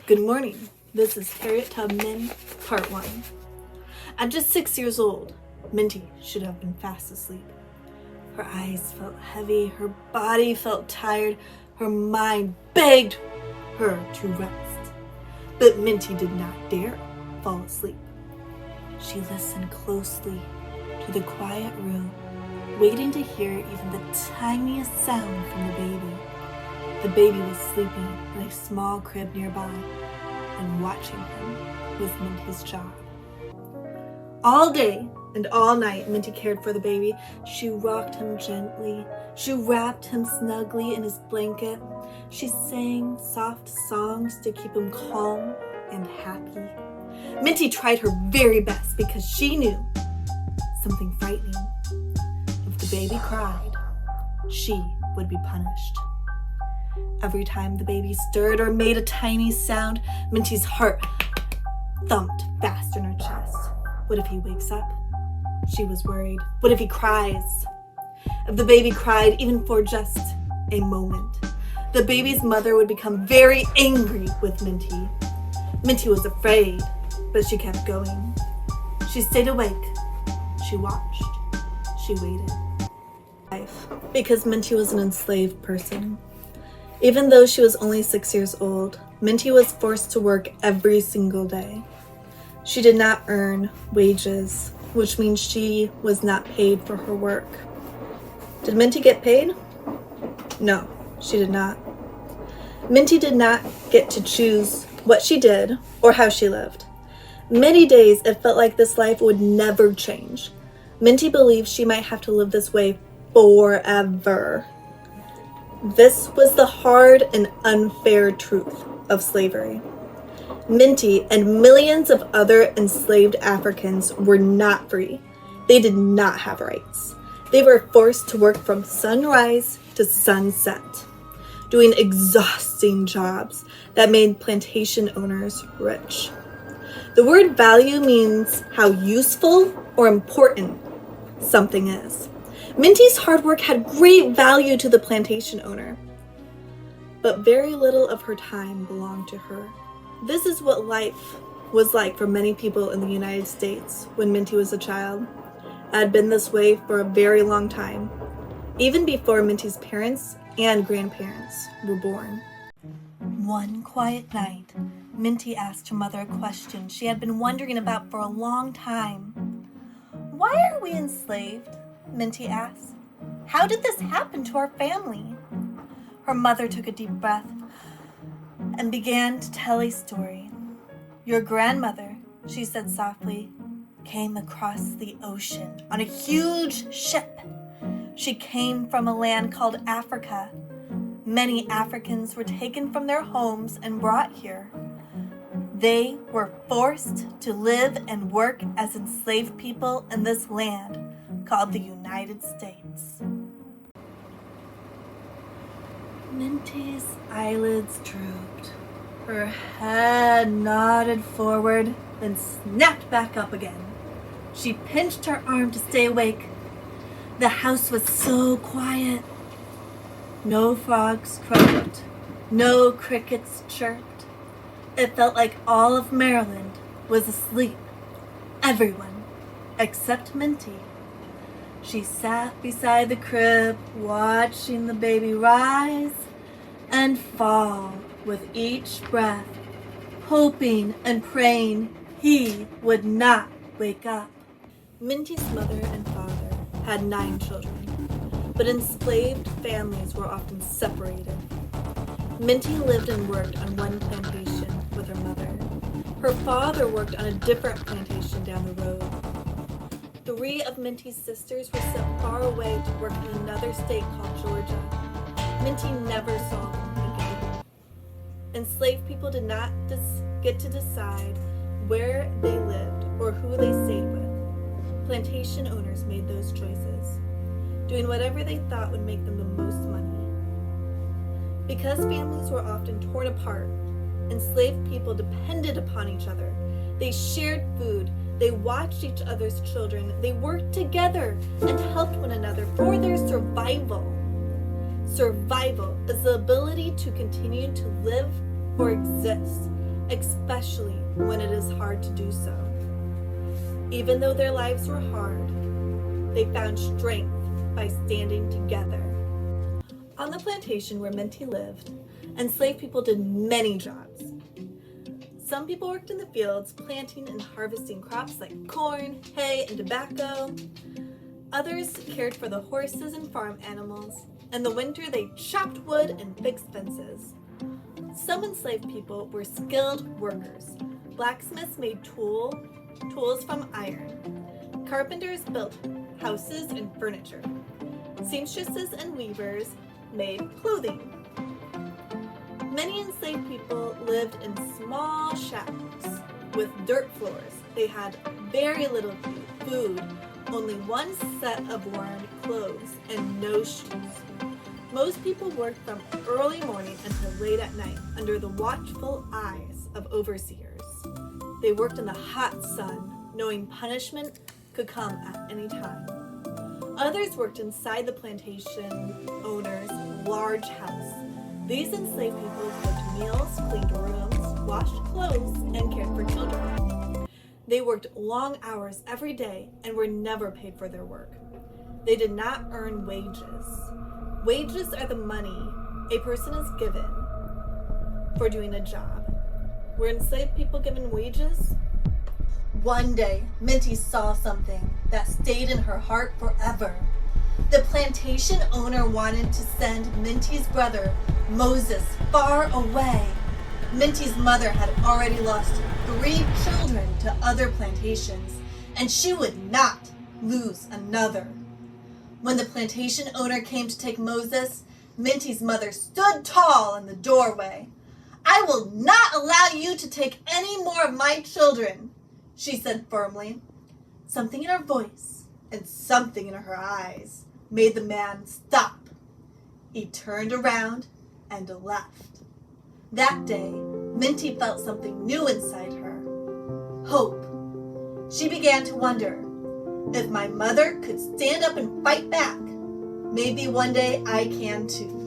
Good morning. This is Harriet Tubman, Part 1. At just 6 years old, Minty should have been fast asleep. Her eyes felt heavy, her body felt tired, her mind begged her to rest. But Minty did not dare fall asleep. She listened closely to the quiet room, waiting to hear even the tiniest sound from the baby. The baby was sleeping in a small crib nearby, and watching him was Minty's job. All day and all night, Minty cared for the baby. She rocked him gently. She wrapped him snugly in his blanket. She sang soft songs to keep him calm and happy. Minty tried her very best because she knew something frightening. If the baby cried, she would be punished. Every time the baby stirred or made a tiny sound, Minty's heart thumped fast in her chest. What if he wakes up? She was worried. What if he cries? If the baby cried even for just a moment, the baby's mother would become very angry with Minty. Minty was afraid, but she kept going. She stayed awake. She watched. She waited. Because Minty was an enslaved person. Even though she was only 6 years old, Minty was forced to work every single day. She did not earn wages, which means she was not paid for her work. Did Minty get paid? No, she did not. Minty did not get to choose what she did or how she lived. Many days it felt like this life would never change. Minty believed she might have to live this way forever. This was the hard and unfair truth of slavery. Minty and millions of other enslaved Africans were not free. They did not have rights. They were forced to work from sunrise to sunset, doing exhausting jobs that made plantation owners rich. The word value means how useful or important something is. Minty's hard work had great value to the plantation owner, but very little of her time belonged to her. This is what life was like for many people in the United States when Minty was a child. It had been this way for a very long time, even before Minty's parents and grandparents were born. One quiet night, Minty asked her mother a question she had been wondering about for a long time. "Why are we enslaved?" Minty asked. "How did this happen to our family?" Her mother took a deep breath and began to tell a story. "Your grandmother," she said softly, "came across the ocean on a huge ship. She came from a land called Africa. Many Africans were taken from their homes and brought here. They were forced to live and work as enslaved people in this land called the United States." Minty's eyelids drooped. Her head nodded forward, then snapped back up again. She pinched her arm to stay awake. The house was so quiet. No frogs croaked. No crickets chirped. It felt like all of Maryland was asleep. Everyone except Minty. She sat beside the crib, watching the baby rise and fall with each breath, hoping and praying he would not wake up. Minty's mother and father had 9 children, but enslaved families were often separated. Minty lived and worked on one plantation with her mother. Her father worked on a different plantation down the road. 3 of Minty's sisters were sent far away to work in another state called Georgia. Minty never saw them again. Enslaved people did not get to decide where they lived or who they stayed with. Plantation owners made those choices, doing whatever they thought would make them the most money. Because families were often torn apart, enslaved people depended upon each other. They shared food. They watched each other's children. They worked together and helped one another for their survival. Survival is the ability to continue to live or exist especially when it is hard to do so. Even though their lives were hard, they found strength by standing together. On the plantation where Minty lived, enslaved people did many jobs. Some people worked in the fields, planting and harvesting crops like corn, hay, and tobacco. Others cared for the horses and farm animals. In the winter, they chopped wood and fixed fences. Some enslaved people were skilled workers. Blacksmiths made tools from iron. Carpenters built houses and furniture. Seamstresses and weavers made clothing. Many enslaved people lived in small shacks with dirt floors. They had very little food, only one set of worn clothes, and no shoes. Most people worked from early morning until late at night under the watchful eyes of overseers. They worked in the hot sun, knowing punishment could come at any time. Others worked inside the plantation owner's large house. These enslaved people cooked meals, cleaned rooms, washed clothes, and cared for children. They worked long hours every day and were never paid for their work. They did not earn wages. Wages are the money a person is given for doing a job. Were enslaved people given wages? One day, Minty saw something that stayed in her heart forever. The plantation owner wanted to send Minty's brother, Moses, far away. Minty's mother had already lost 3 children to other plantations, and she would not lose another. When the plantation owner came to take Moses, Minty's mother stood tall in the doorway. "I will not allow you to take any more of my children," she said firmly. Something in her voice and something in her eyes made the man stop. He turned around and left. That day, Minty felt something new inside her. Hope. She began to wonder, if my mother could stand up and fight back, maybe one day I can too.